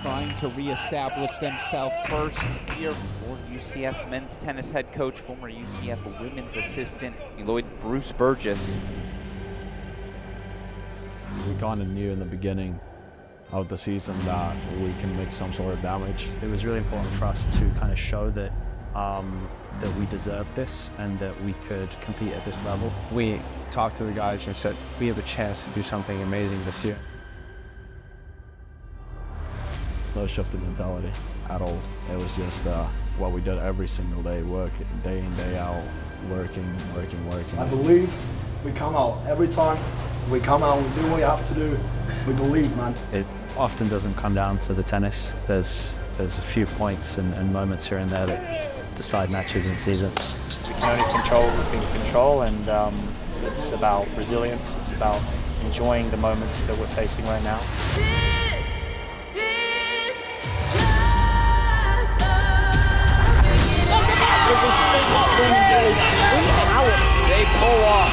trying to reestablish themselves first here for UCF men's tennis head coach, former UCF women's assistant, Lloyd Bruce Burgess. We kind of knew in the beginning of the season that we can make some sort of damage. It was really important for us to kind of show that that we deserved this and that we could compete at this level. We talked to the guys and said, we have a chance to do something amazing this year. There's no shift in mentality at all. It was just what we did every single day, work day in, day out, working. I believe we come out every time. We come out, we do what we have to do. We believe, man. It often doesn't come down to the tennis. There's a few points and moments here and there that decide matches and seasons. We can only control what we can control, and it's about resilience. It's about enjoying the moments that we're facing right now. This is just They pull off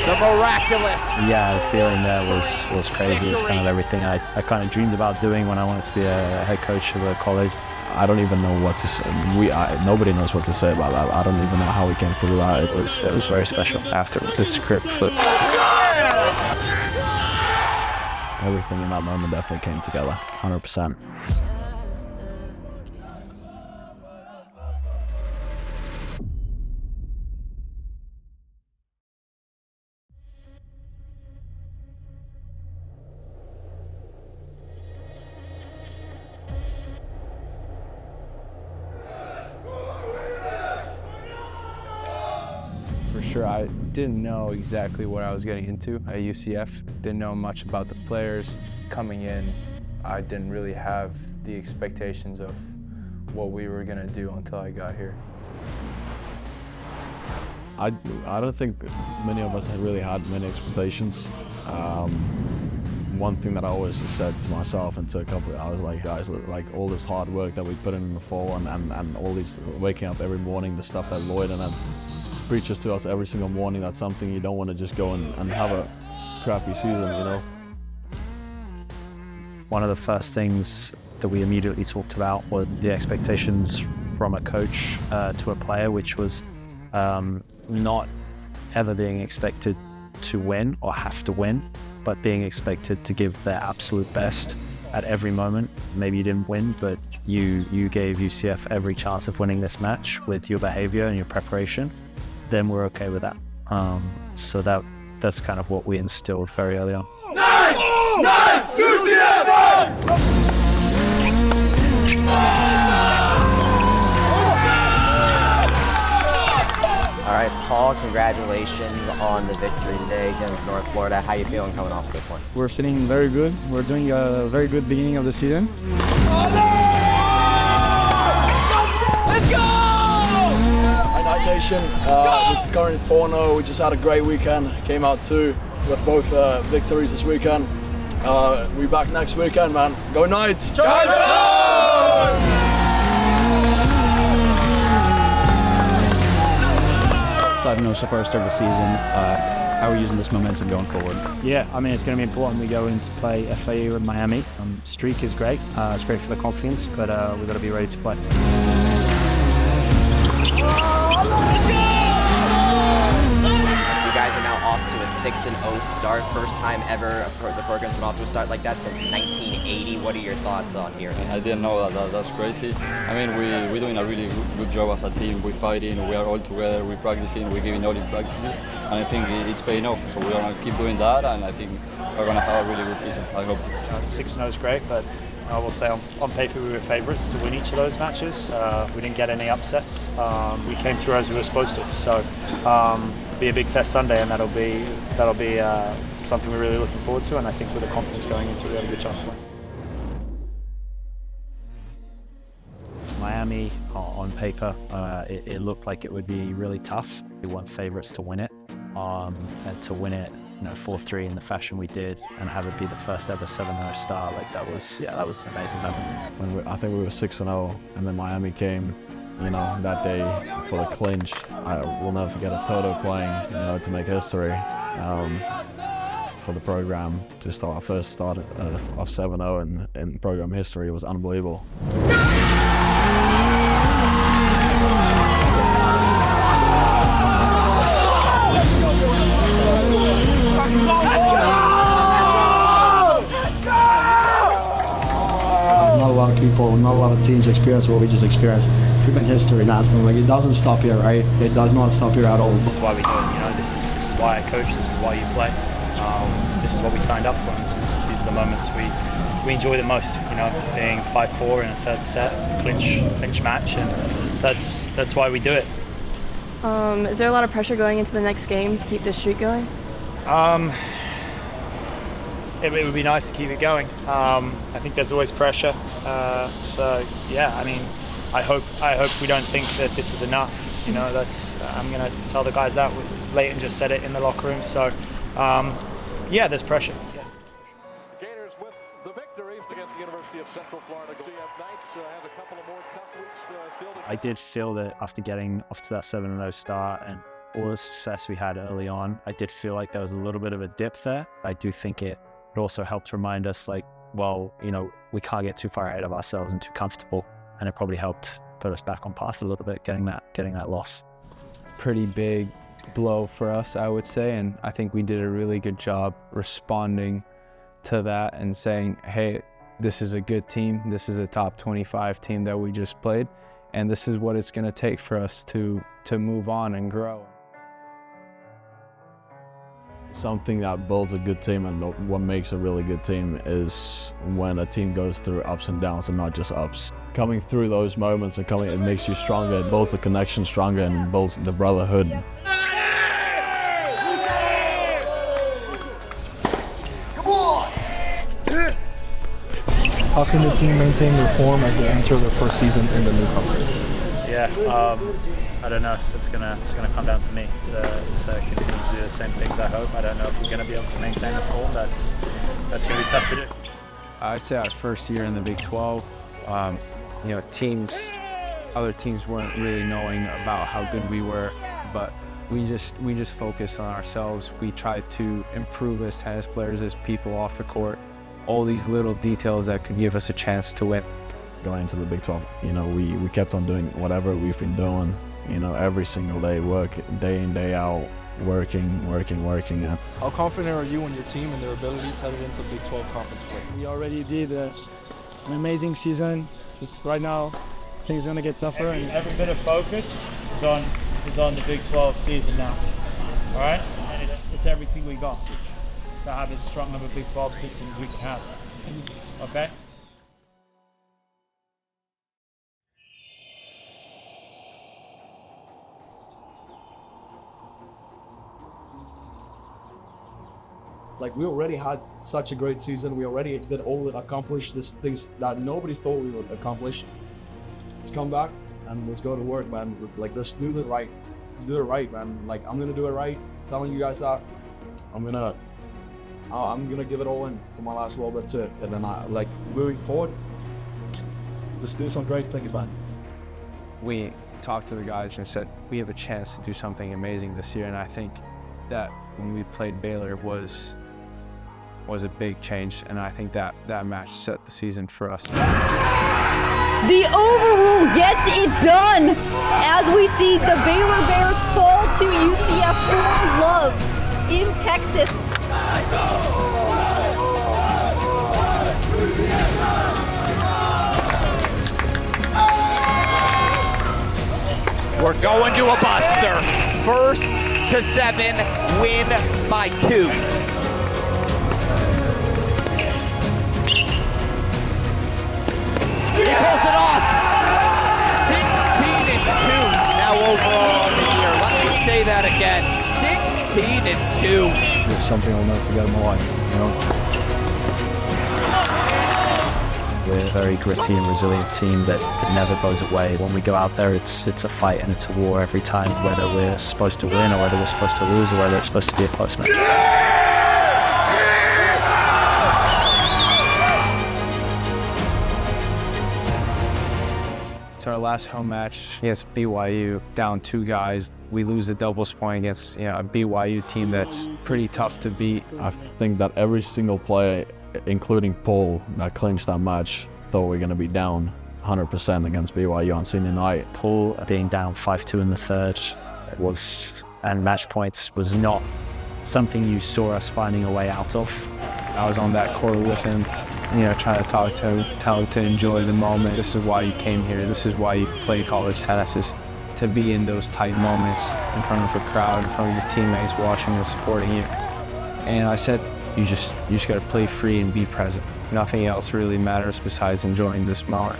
the miraculous. Yeah, the feeling there was crazy. It's kind of everything I kind of dreamed about doing when I wanted to be a head coach of a college. I don't even know what to say. Nobody knows what to say about that. I don't even know how we came through that. It was very special. After the script flipped. Everything in that moment definitely came together, 100%. For sure, I didn't know exactly what I was getting into at UCF. Didn't know much about the players. Coming in, I didn't really have the expectations of what we were gonna do until I got here. I don't think many of us had really had many expectations. One thing that I always said to myself and to a couple, I was like, guys, like all this hard work that we put in the fall and all these waking up every morning, the stuff that Lloyd and them preaches to us every single morning, that's something you don't want to just go and have a crappy season, you know? One of the first things that we immediately talked about were the expectations from a coach to a player, which was not ever being expected to win or have to win, but being expected to give their absolute best at every moment. Maybe you didn't win, but you gave UCF every chance of winning this match with your behavior and your preparation. Then we're okay with that. So that's kind of what we instilled very early on. Nice! UCF! All right, Paul, congratulations on the victory today against North Florida. How you feeling coming off this one? We're feeling very good. We're doing a very good beginning of the season. Let's go! Night Nation, we're currently 4-0. We just had a great weekend. Came out too with both victories this weekend. We're back next weekend, man. Go Knights! No so far start of the season. How are we using this momentum going forward? Yeah, I mean, it's going to be important. We go in to play FAU in Miami. Streak is great. It's great for the confidence, but we've got to be ready to play. You guys are now off to a 6-0 start. First time ever the program's been off to a start like that since 1980. What are your thoughts on here? I didn't know that's crazy. I mean, we're doing a really good job as a team. We're fighting, we are all together, we're practicing, we're giving all in practices, and I think it's paying off. So we're going to keep doing that, and I think we're going to have a really good season. I hope so. 6-0 is great, but I will say on paper we were favourites to win each of those matches. We didn't get any upsets. We came through as we were supposed to. So it'll be a big test Sunday, and that'll be something we're really looking forward to. And I think with the confidence going into it, we have a good chance to win. Miami, on paper, it looked like it would be really tough. We weren't favourites to win it, and to win it 4-3 in the fashion we did and have it be the first ever 7-0 start, like that was an amazing moment. I think we were 6-0 and then Miami came, that day for the clinch. I will never forget a Toto playing, to make history. for the program. To start our first start of 7-0 in program history was unbelievable. Not a lot of people, not a lot of teams experience what we just experienced. We've been history now. Like, it doesn't stop here, right? It does not stop here at all. This is why we do it. You know, this is why I coach. This is why you play. This is what we signed up for. These are the moments we enjoy the most. You know, being 5-4 in a third set, clinch match, and that's why we do it. Is there a lot of pressure going into the next game to keep this streak going? It would be nice to keep it going. I think there's always pressure. So yeah, I mean, I hope we don't think that this is enough. You know, I'm going to tell the guys that. Leighton just said it in the locker room. So yeah, there's pressure. Yeah. Gators with the victories against the University of Central Florida. UCF Knights have a couple of more tough weeks still to I did feel that after getting off to that 7-0 start and all the success we had early on, I did feel like there was a little bit of a dip there. I do think it also helped remind us, like, well, you know, we can't get too far ahead of ourselves and too comfortable, and it probably helped put us back on path a little bit, getting that loss. Pretty big blow for us, I would say, and I think we did a really good job responding to that and saying, hey, this is a good team, this is a top 25 team that we just played, and this is what it's going to take for us to move on and grow. Something that builds a good team and what makes a really good team is when a team goes through ups and downs and not just ups. Coming through those moments and it makes you stronger, it builds the connection stronger and builds the brotherhood. How can the team maintain their form as they enter their first season in the new conference? Yeah, I don't know. It's gonna come down to me to continue to do the same things. I hope. I don't know if we're gonna be able to maintain the form. That's gonna be tough to do. I'd say our first year in the Big 12, you know, other teams weren't really knowing about how good we were, but we just focused on ourselves. We tried to improve as tennis players, as people off the court. All these little details that could give us a chance to win. Going into the Big 12, you know, we kept on doing whatever we've been doing, you know, every single day, work day in, day out, working. How confident are you in your team and their abilities headed into Big 12 conference play? We already did an amazing season. It's right now, things are gonna get tougher. Every bit of focus is on the Big 12 season now. All right, and it's everything we got to have as strong of a Big 12 season as we can have. Okay. Like, we already had such a great season. We already did all that accomplished these things that nobody thought we would accomplish. Let's come back and let's go to work, man. Like, let's do it right. Do it right, man. Like, I'm gonna do it right. Telling you guys that I'm gonna give it all in for my last little bit to it. And then like, moving forward, let's do some great things, man. We talked to the guys and said, we have a chance to do something amazing this year, and I think that when we played Baylor was a big change, and I think that match set the season for us. The overrule gets it done as we see the Baylor Bears fall to UCF for love in Texas. We're going to a buster. First to 7, win by 2. He pulls it off. 16-2 now overall on the year. Let me say that again. 16-2. It's something I'll never forget in my life, you know. We're a very gritty and resilient team that never goes away. When we go out there, it's a fight and it's a war every time, whether we're supposed to win or whether we're supposed to lose or whether it's supposed to be a close match. It's our last home match against BYU, down 2 guys. We lose the doubles point against a BYU team that's pretty tough to beat. I think that every single player, including Paul, that clinched that match, thought we were going to be down 100% against BYU on senior night. Paul being down 5-2 in the third and match points was not something you saw us finding a way out of. I was on that court with him, trying to talk to him, tell him to enjoy the moment. This is why you came here. This is why you play college tennis, is to be in those tight moments in front of a crowd, in front of your teammates watching and supporting you. And I said, you just got to play free and be present. Nothing else really matters besides enjoying this moment.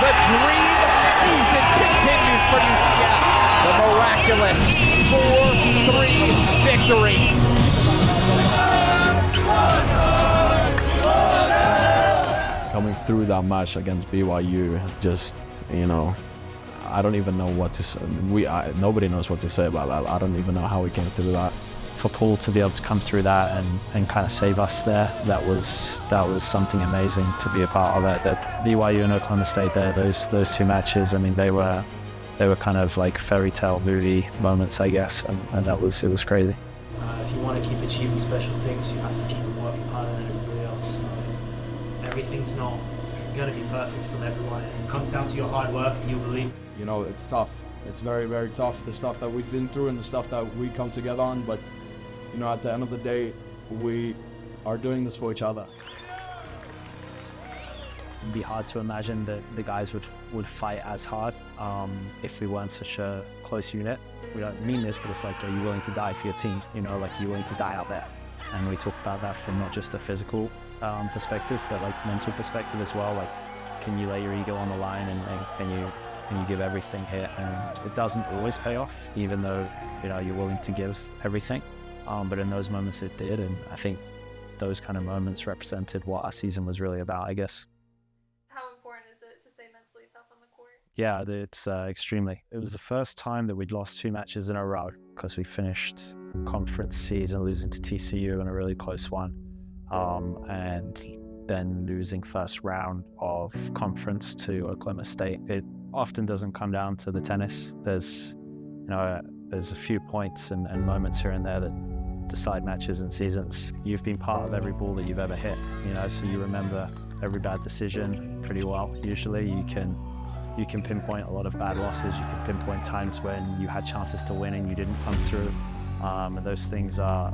The dream season continues for UCF. The miraculous 4-3 victory. Coming through that match against BYU, just, I don't even know what to say. Nobody knows what to say about that. I don't even know how we came through that. For Paul to be able to come through that and kind of save us there, that was something amazing to be a part of it. That BYU and Oklahoma State there, those 2 matches, I mean, they were kind of like fairy tale movie moments, I guess, and it was crazy. If you want to keep achieving special things, you have to keep working harder than everybody else. Everything's not going to be perfect from everyone. It comes down to your hard work and your belief. It's tough. It's very, very tough, the stuff that we've been through and the stuff that we come together on. But, at the end of the day, we are doing this for each other. It'd be hard to imagine that the guys would fight as hard if we weren't such a close unit. We don't mean this, but it's like, are you willing to die for your team? Like, you're willing to die out there. And we talk about that from not just a physical perspective, but like mental perspective as well. Like, can you lay your ego on the line and can you give everything here? And it doesn't always pay off, even though you're willing to give everything. But in those moments it did, and I think those kind of moments represented what our season was really about, I guess. How important is it to stay mentally tough on the court? Yeah, it's extremely. It was the first time that we'd lost 2 matches in a row, because we finished conference season losing to TCU in a really close one, and then losing first round of conference to Oklahoma State. It often doesn't come down to the tennis. There's a few points and moments here and there that decide matches and seasons. You've been part of every ball that you've ever hit, so you remember every bad decision pretty well. Usually you can pinpoint a lot of bad losses. You can pinpoint times when you had chances to win and you didn't come through. And those things are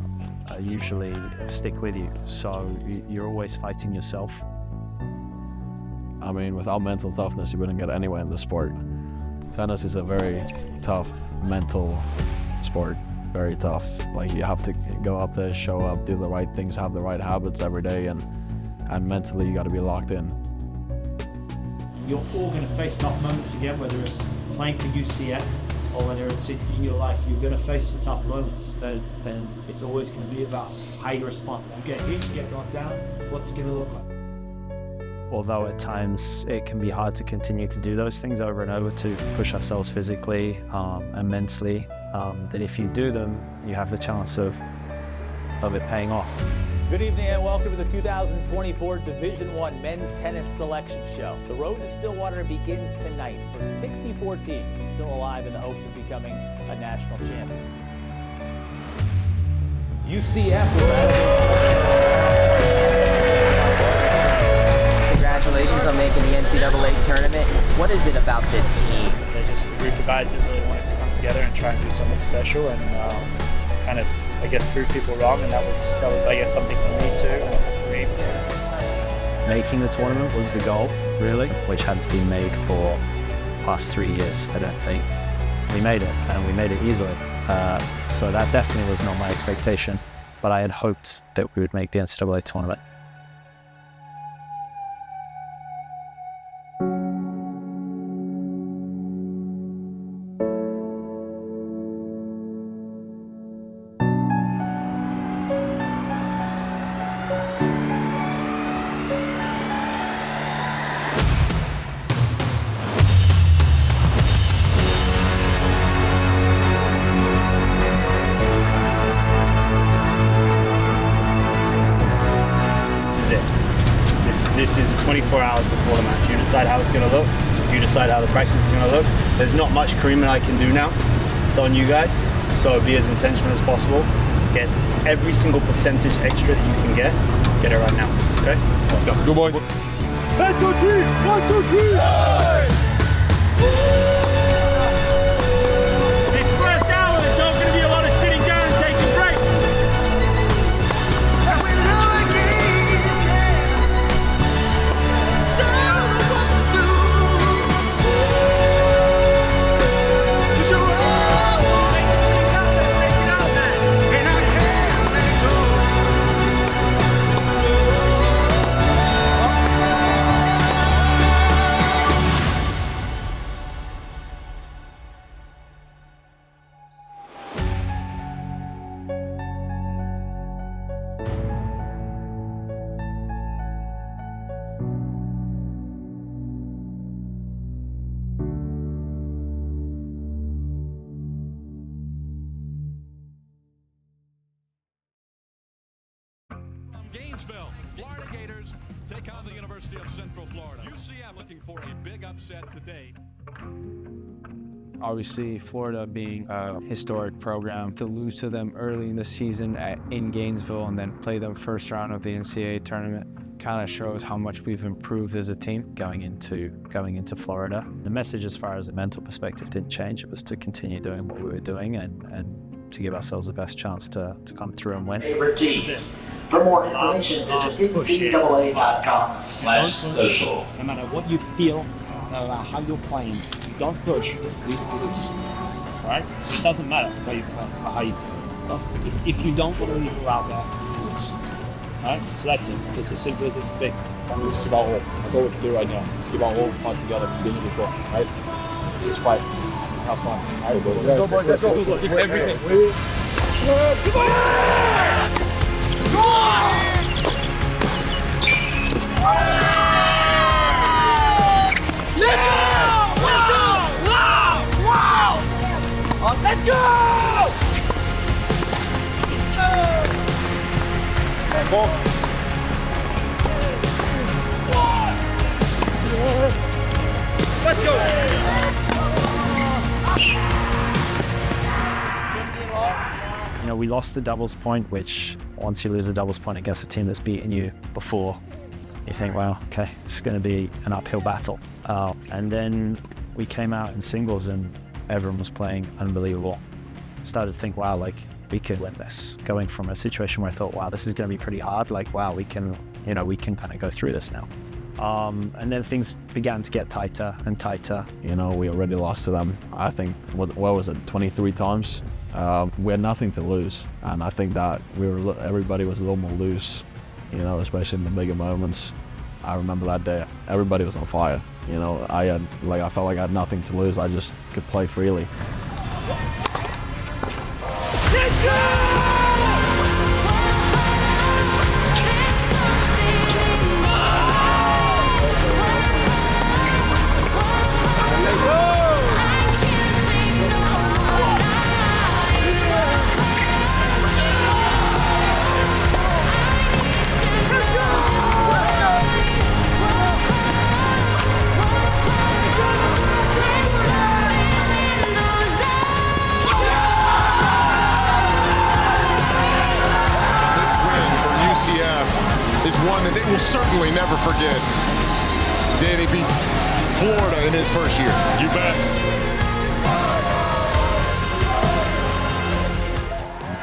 usually stick with you. So you're always fighting yourself. I mean, without mental toughness, you wouldn't get anywhere in the sport. Tennis is a very tough mental sport, very tough. Like, you have to go up there, show up, do the right things, have the right habits every day, and mentally you got to be locked in. You're all going to face tough moments again, whether it's playing for UCF or whether it's in your life. You're going to face some tough moments, then it's always going to be about how you respond. You get hit, you get knocked down, what's it going to look like? Although at times it can be hard to continue to do those things over and over to push ourselves physically and mentally, that if you do them, you have the chance of it paying off. Good evening and welcome to the 2024 Division I Men's Tennis Selection Show. The road to Stillwater begins tonight for 64 teams still alive in the hopes of becoming a national champion. UCF Congratulations on making the NCAA tournament. What is it about this team? They're just a group of guys that really wanted to come together and try and do something special and kind of, I guess, prove people wrong, and that was I guess, something for me too. Making the tournament was the goal, really, which hadn't been made for the past 3 years, I don't think. We made it, and we made it easily. So that definitely was not my expectation, but I had hoped that we would make the NCAA tournament. is 24 hours before the match. You decide how it's going to look. You decide how the practice is going to look. There's not much Kareem and I can do now. It's on you guys. So be as intentional as possible. Get every single percentage extra that you can get. Get it right now. Okay? Let's go. Good boy. 1, 2, 3. 1, 2, 3. This first hour, there's not going to be a lot of sitting down and taking breaks. Gainesville, Florida Gators take on the University of Central Florida. UCF looking for a big upset today. Obviously, Florida being a historic program, to lose to them early in the season in Gainesville and then play them first round of the NCAA tournament kind of shows how much we've improved as a team going into Florida. The message as far as a mental perspective didn't change. It was to continue doing what we were doing and to give ourselves the best chance to come through and win. This is it. For more information, visit NCAA.com/social. No matter what you feel, no matter how you're playing, if you don't push, you lose. Right? So it doesn't matter where you play or how you feel. Because if you don't want to go out there, you lose. Right? So that's it. It's as simple as it can be. Let's give our all. That's all we can do right now. Let's give our all, fight together. We've been here before, right? Just fight. Have fun. All right, boys. Let's go, boys. Let's go. Give everything. Come on! Come on! Let's go! Let's go! Wow! Wow! Let's go! Ball. Let's go! You know, we lost the doubles point, which once you lose the doubles point against a team that's beaten you before, you think, well, okay, it's going to be an uphill battle. And then we came out in singles and everyone was playing unbelievable. Started to think, wow, like we could win this. Going from a situation where I thought, wow, this is going to be pretty hard. Like, wow, we can kind of go through this now. And then things began to get tighter and tighter. You know, we already lost to them, I think, what was it, 23 times? We had nothing to lose, and I think that everybody was a little more loose, you know, especially in the bigger moments. I remember that day, everybody was on fire. You know, I felt like I had nothing to lose. I just could play freely. Let's go! Is one that they will certainly never forget. They beat Florida in his first year. You bet.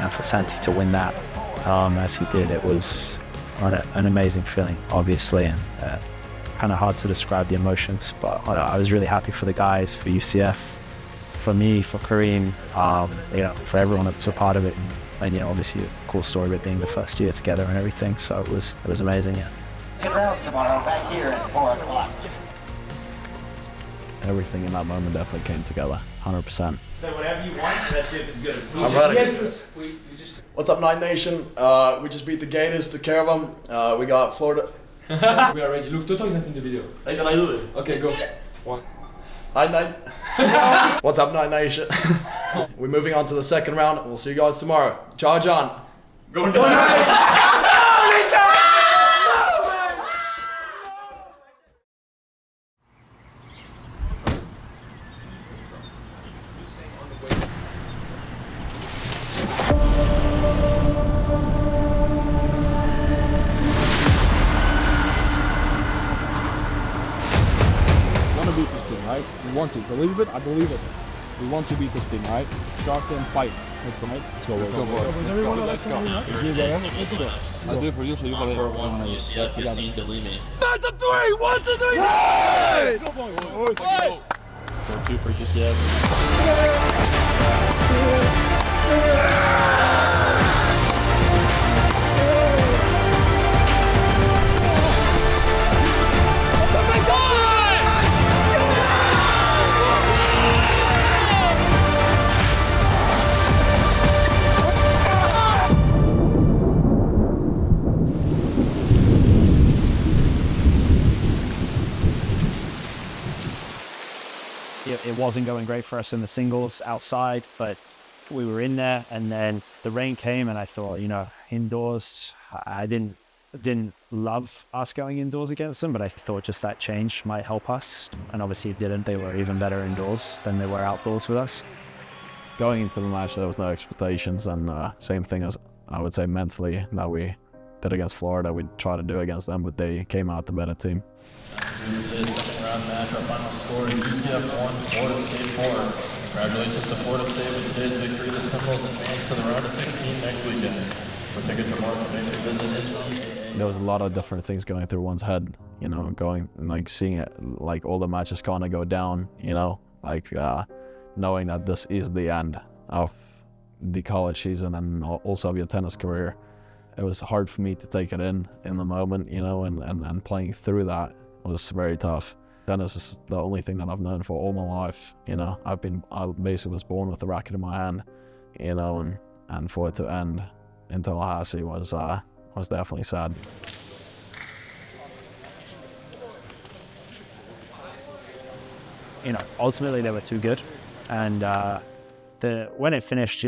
And for Santi to win that as he did, it was an amazing feeling, obviously, and kind of hard to describe the emotions, but I was really happy for the guys, for UCF, for me, for Kareem, you know, for everyone that was a part of it. And you know, obviously a cool story of it being the first year together and everything, so it was amazing, yeah. Get out tomorrow, back here at 4 o'clock. Everything in that moment definitely came together, 100%. Say whatever you want, let's see if it's good. I'm ready. What's up, Night Nation? We just beat the Gators, took care of them. We got Florida. We are ready. Look, Toto is not in the video. Okay, go. 1. Night. What's up, Night Nation? We're moving on to the second round. We'll see you guys tomorrow. Charge on. Go Knights! want to. Believe it? I believe it. We want to beat this team, right? Start and fight. Let's go. Let's go. Let's go. Let's go. I'll do it for you, so you can for one. You got me. That's a 3! 1, 2, 3! Yeah! Go, boy! So 2 for UCF. It wasn't going great for us in the singles outside, but we were in there, and then the rain came, and I thought, indoors, I didn't love us going indoors against them, but I thought just that change might help us, and obviously it didn't. They were even better indoors than they were outdoors with us. Going into the match, there was no expectations, and same thing as I would say mentally that we did against Florida, we tried to do against them, but they came out the better team. Second round match, our final score is UCF 1, Florida State 4. Congratulations to Florida State with today's victory. The Seminoles advance to the round of 16 next weekend. For tickets or more information, visit NCAA. There was a lot of different things going through one's head, going like seeing it, like all the matches kind of go down, knowing that this is the end of the college season and also of your tennis career. It was hard for me to take it in the moment, and playing through that was very tough. Tennis is the only thing that I've known for all my life. I basically was born with a racket in my hand, and for it to end in Tallahassee was definitely sad. Ultimately they were too good, and when it finished,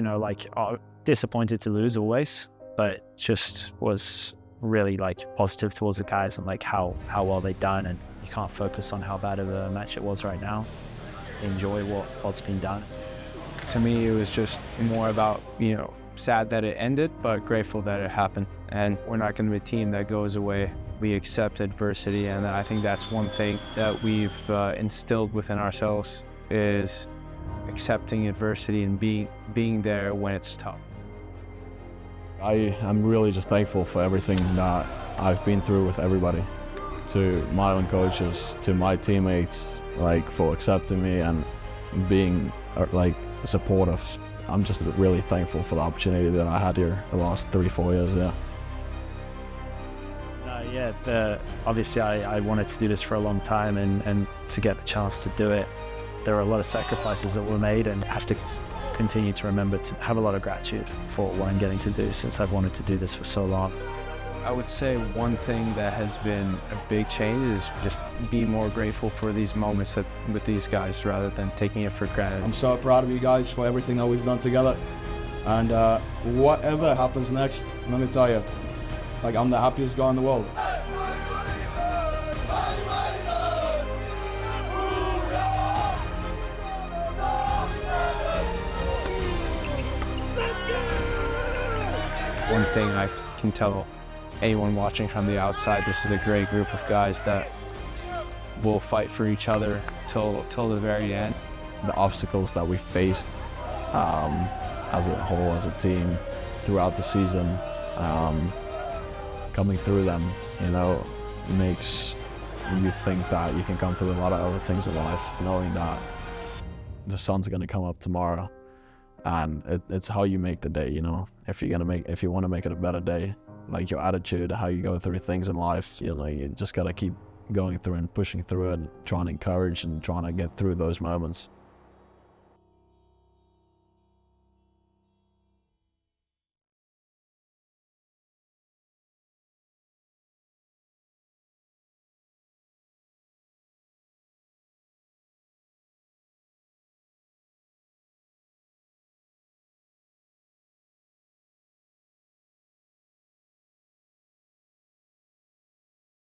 disappointed to lose always, but just was really positive towards the guys and how well they'd done, and you can't focus on how bad of a match it was right now. Enjoy what's been done. To me, it was just more about, sad that it ended, but grateful that it happened. And we're not going to be a team that goes away. We accept adversity, and I think that's one thing that we've instilled within ourselves is accepting adversity and being there when it's tough. I am really just thankful for everything that I've been through with everybody, to my own coaches, to my teammates, for accepting me and being supportive. I'm just really thankful for the opportunity that I had here the last 3-4 years. Obviously I wanted to do this for a long time, and to get the chance to do it, there were a lot of sacrifices that were made, and I have to continue to remember to have a lot of gratitude for what I'm getting to do, since I've wanted to do this for so long. I would say one thing that has been a big change is just be more grateful for these moments with these guys rather than taking it for granted. I'm so proud of you guys for everything that we've done together. And whatever happens next, let me tell you, I'm the happiest guy in the world. One thing I can tell anyone watching from the outside, this is a great group of guys that will fight for each other till the very end. The obstacles that we faced as a whole, as a team, throughout the season, coming through them, makes you think that you can come through a lot of other things in life, knowing that the sun's going to come up tomorrow. And it's how you make the day, if you want to make it a better day, your attitude, how you go through things in life, you just got to keep going through and pushing through it and trying to encourage and trying to get through those moments.